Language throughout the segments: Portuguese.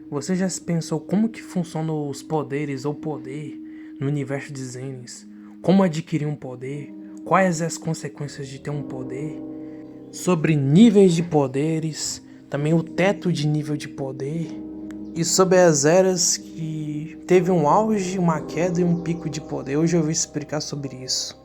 Você já se pensou como que funcionam os poderes ou poder no universo de Zenith? Como adquirir um poder? Quais as consequências de ter um poder? Sobre níveis de poderes, também o teto de nível de poder, e sobre as eras que teve um auge, uma queda e um pico de poder. Hoje eu vou explicar sobre isso.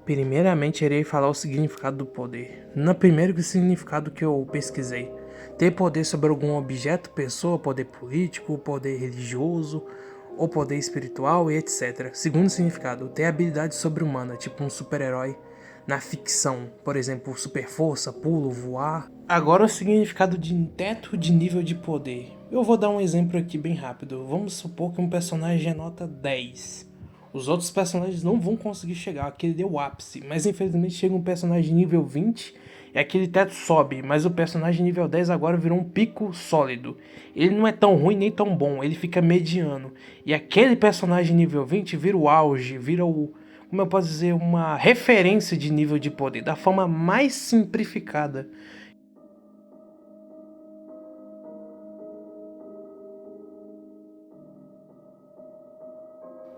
Primeiramente, irei falar o significado do poder. No primeiro significado que eu pesquisei, ter poder sobre algum objeto, pessoa, poder político, poder religioso, ou poder espiritual e etc. Segundo significado, ter habilidade sobre-humana, tipo um super-herói. Na ficção, por exemplo, super força, pulo, voar. Agora o significado de teto de nível de poder. Eu vou dar um exemplo aqui bem rápido. Vamos supor que um personagem é nota 10. Os outros personagens não vão conseguir chegar, aquele deu o ápice, mas infelizmente chega um personagem nível 20 e aquele teto sobe, mas o personagem nível 10 agora virou um pico sólido. Ele não é tão ruim nem tão bom, ele fica mediano. E aquele personagem nível 20 vira o auge, vira o, como eu posso dizer, uma referência de nível de poder, da forma mais simplificada.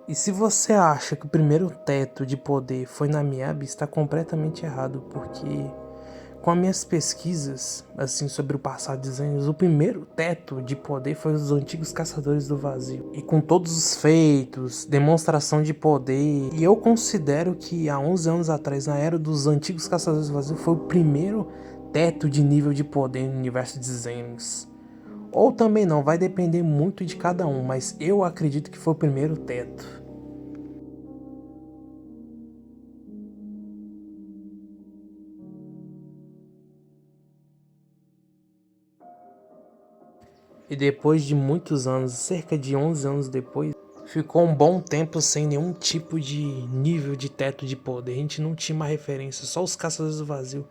E se você acha que o primeiro teto de poder foi na Miyabi, está completamente errado, porque com as minhas pesquisas assim sobre o passado de Zenith, o primeiro teto de poder foi os antigos Caçadores do Vazio. E com todos os feitos, demonstração de poder, e eu considero que há 11 anos atrás, na era dos antigos Caçadores do Vazio, foi o primeiro teto de nível de poder no universo de Zenith. Ou também não, vai depender muito de cada um, mas eu acredito que foi o primeiro teto. E depois de muitos anos, cerca de 11 anos depois, ficou um bom tempo sem nenhum tipo de nível de teto de poder. A gente não tinha uma referência, só os Caçadores do Vazio.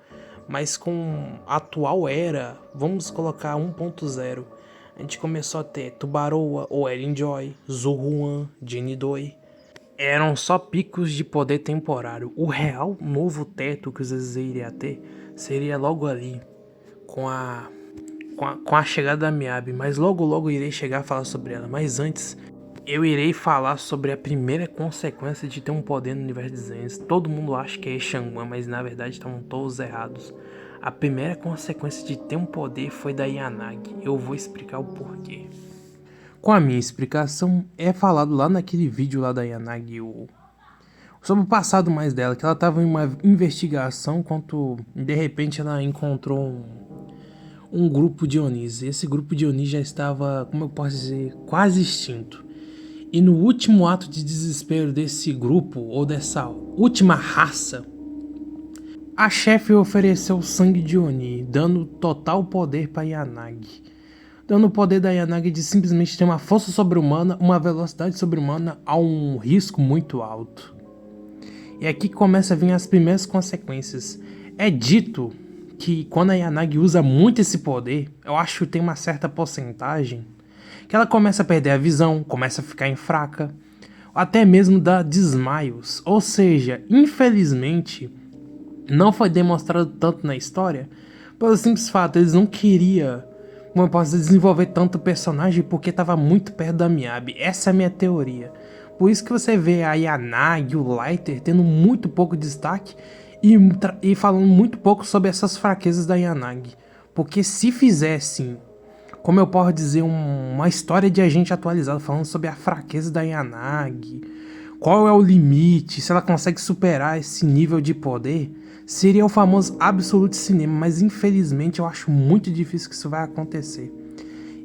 Mas com a atual era, vamos colocar 1.0, a gente começou a ter Tubaroa, ou Joy, Zuhuan, Jinidoi. Eram só picos de poder temporário. O real novo teto que os Zezé iria ter seria logo ali, com a com a chegada da Miyabi, mas logo logo irei chegar a falar sobre ela. Mas antes, eu irei falar sobre a primeira consequência de ter um poder no universo de Zenith. Todo mundo acha que é Shangguan, mas na verdade estão todos errados. A primeira consequência de ter um poder foi da Yanagi. Eu vou explicar o porquê. Com a minha explicação, é falado lá naquele vídeo lá da Yanagi, sobre o passado mais dela, que ela estava em uma investigação quando de repente ela encontrou um grupo de Onis. Esse grupo de Onis já estava, como eu posso dizer, quase extinto. E no último ato de desespero desse grupo, ou dessa última raça, a chefe ofereceu sangue de Oni, dando total poder para Yanagi. Dando o poder da Yanagi de simplesmente ter uma força sobre-humana, uma velocidade sobre-humana a um risco muito alto. E aqui começa a vir as primeiras consequências. É dito que quando a Yanagi usa muito esse poder, eu acho que tem uma certa porcentagem, que ela começa a perder a visão, começa a ficar fraca, até mesmo dá desmaios. Ou seja, infelizmente, não foi demonstrado tanto na história, pelo simples fato, eles não queriam, como eu posso desenvolver tanto personagem porque estava muito perto da Miyabi. Essa é a minha teoria. Por isso que você vê a Yanagi, o Lighter, tendo muito pouco destaque e falando muito pouco sobre essas fraquezas da Yanagi. Porque se fizessem, como eu posso dizer, uma história de agente atualizado falando sobre a fraqueza da Yanagi, qual é o limite, se ela consegue superar esse nível de poder, seria o famoso Absolute Cinema, mas infelizmente eu acho muito difícil que isso vai acontecer.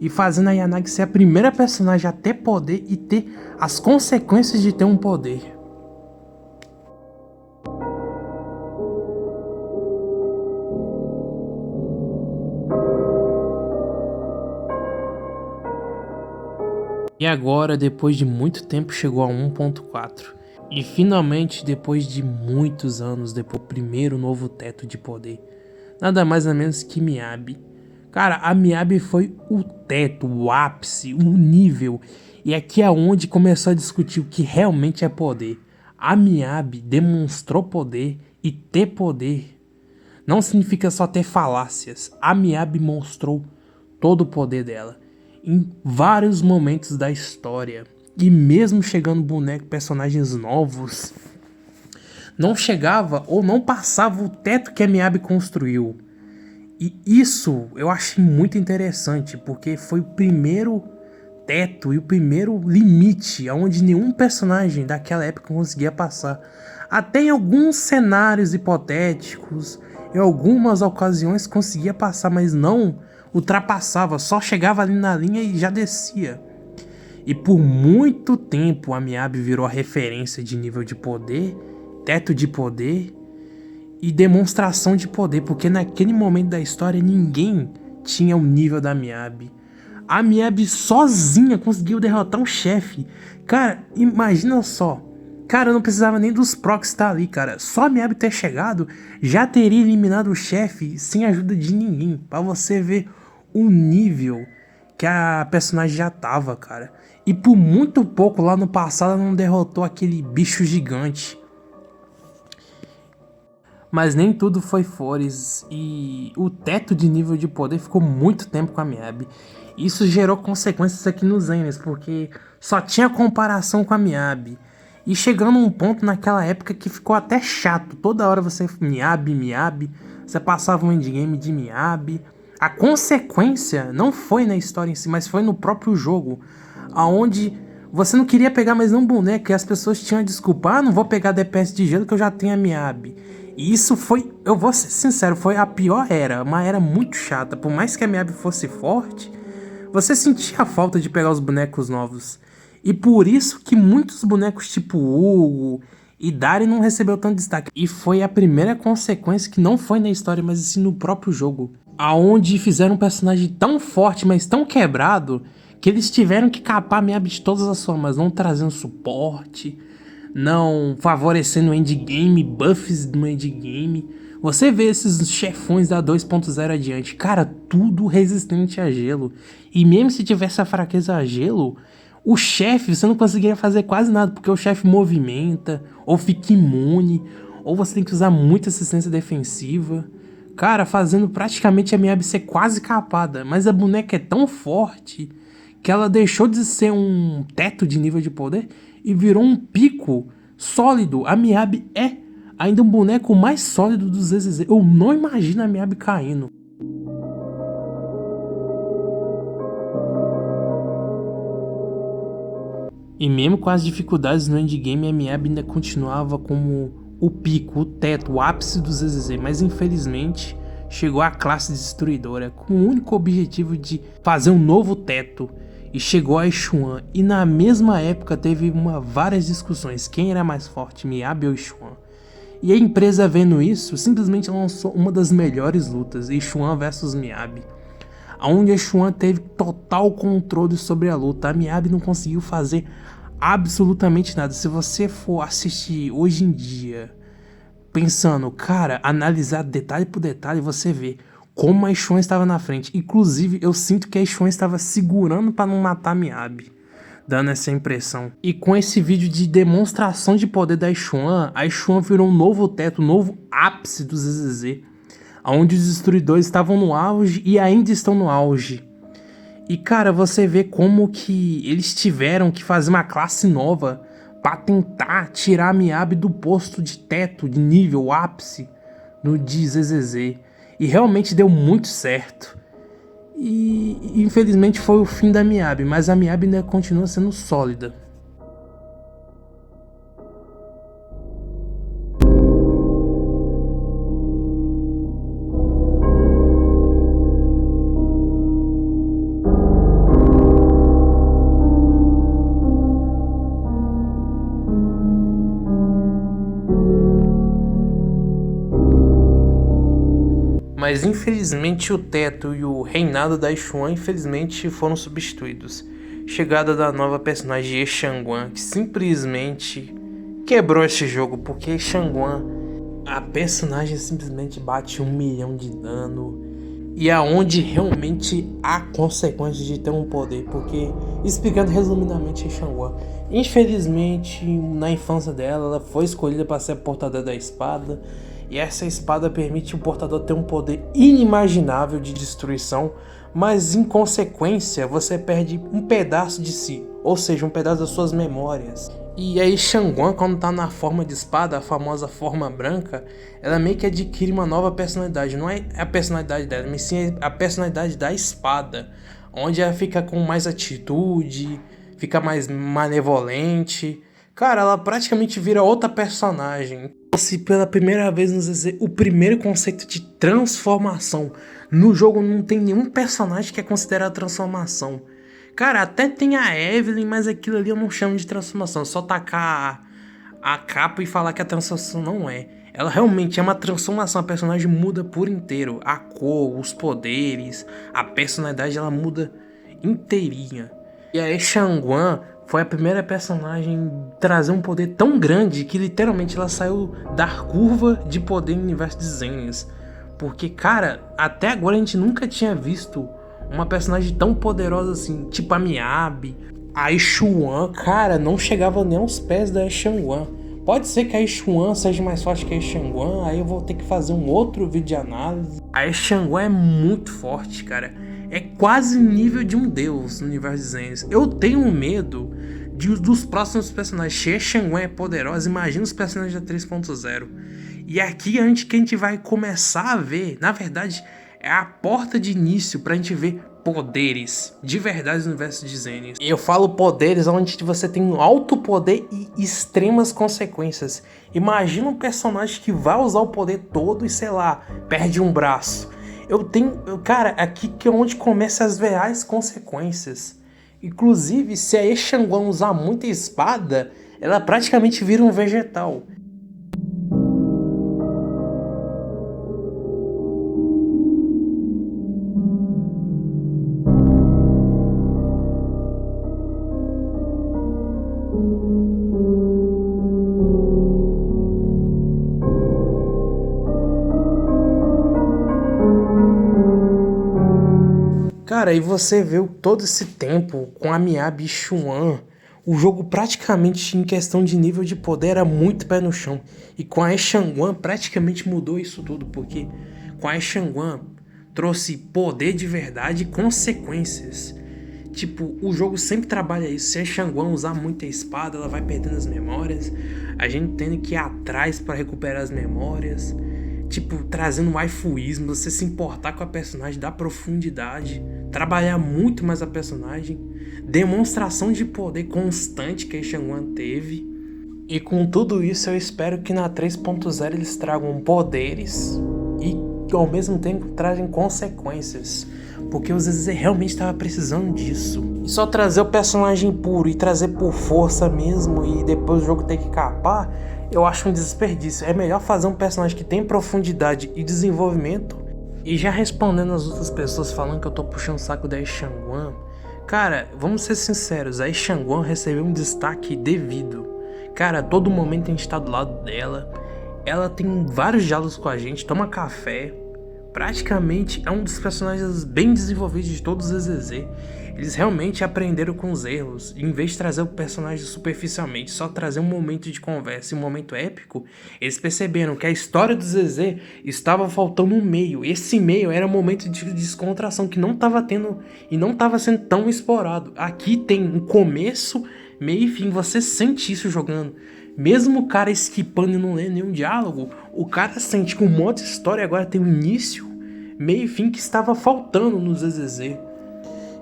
E fazendo a Yanagi ser a primeira personagem a ter poder e ter as consequências de ter um poder. E agora, depois de muito tempo, chegou a 1.4. E finalmente, depois de muitos anos, depois do primeiro novo teto de poder. Nada mais ou menos que Miyabi. Cara, a Miyabi foi o teto, o ápice, o nível. E aqui é onde começou a discutir o que realmente é poder. A Miyabi demonstrou poder, e ter poder não significa só ter falácias. A Miyabi mostrou todo o poder dela. em vários momentos da história. E mesmo chegando personagens novos, não chegava ou não passava o teto que a Miyabi construiu. E isso eu achei muito interessante, porque foi o primeiro teto e o primeiro limite onde nenhum personagem daquela época conseguia passar. Até em alguns cenários hipotéticos, em algumas ocasiões conseguia passar, mas não ultrapassava, só chegava ali na linha e já descia. E por muito tempo a Miyabi virou a referência de nível de poder, teto de poder e demonstração de poder, porque naquele momento da história ninguém tinha o nível da Miyabi. A Miyabi sozinha conseguiu derrotar um chefe. Cara, imagina só. Cara, eu não precisava nem dos procs estar ali, cara. Só a Miyabi ter chegado já teria eliminado o chefe sem ajuda de ninguém. Pra você ver o nível que a personagem já tava, cara. E por muito pouco lá no passado ela não derrotou aquele bicho gigante. Mas nem tudo foi flores e o teto de nível de poder ficou muito tempo com a Miyabi. Isso gerou consequências aqui nos animes, porque só tinha comparação com a Miyabi. E chegando a um ponto naquela época que ficou até chato. Toda hora você Miyabi, você passava um endgame de Miyabi. A consequência não foi na história em si, mas foi no próprio jogo, aonde você não queria pegar mais nenhum boneco e as pessoas tinham a desculpa: não vou pegar DPS de gelo que eu já tenho a Miyabi. E isso foi, eu vou ser sincero, foi a pior era, uma era muito chata. Por mais que a Miyabi fosse forte, você sentia a falta de pegar os bonecos novos. E por isso que muitos bonecos tipo Hugo e Dari não recebeu tanto destaque. E foi a primeira consequência que não foi na história, mas sim no próprio jogo, aonde fizeram um personagem tão forte, mas tão quebrado, que eles tiveram que capar a Miyabi de todas as formas, não trazendo suporte, não favorecendo o endgame, buffs no endgame. Você vê esses chefões da 2.0 adiante, cara, tudo resistente a gelo. E mesmo se tivesse a fraqueza a gelo, o chefe você não conseguiria fazer quase nada, porque o chefe movimenta, ou fica imune, ou você tem que usar muita assistência defensiva. Cara, fazendo praticamente a Miyabi ser quase capada. Mas a boneca é tão forte que ela deixou de ser um teto de nível de poder e virou um pico sólido. A Miyabi é ainda um boneco mais sólido dos ZZZ. Eu não imagino a Miyabi caindo. E mesmo com as dificuldades no endgame, a Miyabi ainda continuava como o pico, o teto, o ápice dos ZZZ. Mas infelizmente chegou a classe destruidora com o único objetivo de fazer um novo teto. E chegou a Xuan, e na mesma época teve várias discussões, quem era mais forte, Miyabi ou Xuan. E a empresa, vendo isso, simplesmente lançou uma das melhores lutas, Xuan vs Miyabi, onde a Xuan teve total controle sobre a luta. A Miyabi não conseguiu fazer absolutamente nada. Se você for assistir hoje em dia, pensando, cara, analisar detalhe por detalhe, você vê como a Xuan estava na frente. Inclusive, eu sinto que a Xuan estava segurando para não matar a Miyabi, dando essa impressão. E com esse vídeo de demonstração de poder da Xuan, a Xuan virou um novo teto, um novo ápice do ZZZ, onde os destruidores estavam no auge e ainda estão no auge. E cara, você vê como que eles tiveram que fazer uma classe nova para tentar tirar a Miyabi do posto de teto, de nível ápice de ZZZ. E realmente deu muito certo. E infelizmente foi o fim da Miyabi, mas a Miyabi ainda continua sendo sólida. Mas infelizmente o teto e o reinado da Xuan infelizmente foram substituídos. Chegada da nova personagem Xiangguan, que simplesmente quebrou esse jogo, porque Xiangguan, a personagem simplesmente bate 1 milhão de dano. E aonde realmente há consequências de ter um poder, porque, explicando resumidamente, Xiangguan, infelizmente na infância dela, ela foi escolhida para ser a portadora da espada. E essa espada permite o portador ter um poder inimaginável de destruição, mas em consequência você perde um pedaço de si, ou seja, um pedaço das suas memórias. E aí Shangguan, quando tá na forma de espada, a famosa forma branca, ela meio que adquire uma nova personalidade. Não é a personalidade dela, mas sim a personalidade da espada, onde ela fica com mais atitude, fica mais manevolente. Cara, ela praticamente vira outra personagem. Se pela primeira vez nos dizer o primeiro conceito de transformação. No jogo não tem nenhum personagem que é considerado transformação. Cara, até tem a Evelyn, mas aquilo ali eu não chamo de transformação. Só tacar a capa e falar que a transformação não é. Ela realmente é uma transformação, a personagem muda por inteiro. A cor, os poderes, a personalidade, ela muda inteirinha. E aí Shangguan foi a primeira personagem a trazer um poder tão grande que literalmente ela saiu da curva de poder no universo de Zenith. Porque, cara, até agora a gente nunca tinha visto uma personagem tão poderosa assim, tipo a Miyabi, a Xuan, cara, não chegava nem aos pés da Shangguan. Pode ser que a Xuan seja mais forte que a Shangguan, aí eu vou ter que fazer um outro vídeo de análise. A Shangguan é muito forte, cara. É quase nível de um deus no universo de Zenith. Eu tenho medo dos próximos personagens. Se a Shangguan é poderosa, imagina os personagens da 3.0. E aqui que a gente vai começar a ver, na verdade, é a porta de início pra gente ver poderes de verdade no universo de Zenith. E eu falo poderes onde você tem um alto poder e extremas consequências. Imagina um personagem que vai usar o poder todo e, sei lá, perde um braço. Cara, aqui que é onde começam as reais consequências. Inclusive, se a Shangguan usar muita espada, ela praticamente vira um vegetal. Cara, e você viu todo esse tempo com a Miyabi e Xuan, o jogo praticamente em questão de nível de poder era muito pé no chão. E com a Shangguan praticamente mudou isso tudo, porque com a Shangguan trouxe poder de verdade e consequências. Tipo, o jogo sempre trabalha isso. Se a Shangguan usar muita espada, ela vai perdendo as memórias. A gente tendo que ir atrás para recuperar as memórias. Tipo, trazendo waifuísmo, você se importar com a personagem, dar profundidade, trabalhar muito mais a personagem, demonstração de poder constante que a Shangguan teve. E com tudo isso eu espero que na 3.0 eles tragam poderes e ao mesmo tempo trazem consequências, porque o ZZ realmente estava precisando disso. E só trazer o personagem puro e trazer por força mesmo e depois o jogo ter que capar, eu acho um desperdício. É melhor fazer um personagem que tem profundidade e desenvolvimento. E já respondendo as outras pessoas falando que eu tô puxando o saco da Shangguan, cara, vamos ser sinceros, a Shangguan recebeu um destaque devido. Cara, a todo momento a gente tá do lado dela, ela tem vários diálogos com a gente, toma café, praticamente é um dos personagens bem desenvolvidos de todos os ZZ. Eles realmente aprenderam com os erros. Em vez de trazer o personagem superficialmente, só trazer um momento de conversa e um momento épico, eles perceberam que a história do ZZ estava faltando um meio. Esse meio era um momento de descontração que não estava tendo e não estava sendo tão explorado. Aqui tem um começo, meio e fim. Você sente isso jogando. Mesmo o cara esquipando e não lendo nenhum diálogo, o cara sente que o modo história agora tem um início, meio e fim que estava faltando no ZZZ.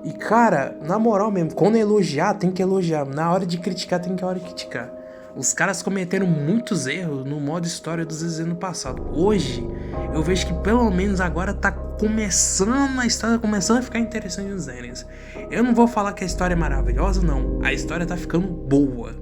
E cara, na moral mesmo, quando elogiar, tem que elogiar. Na hora de criticar, tem que criticar. Os caras cometeram muitos erros no modo história do ZZ no passado. Hoje, eu vejo que pelo menos agora tá começando a história, começando a ficar interessante nos Zenith. Eu não vou falar que a história é maravilhosa, não. A história tá ficando boa.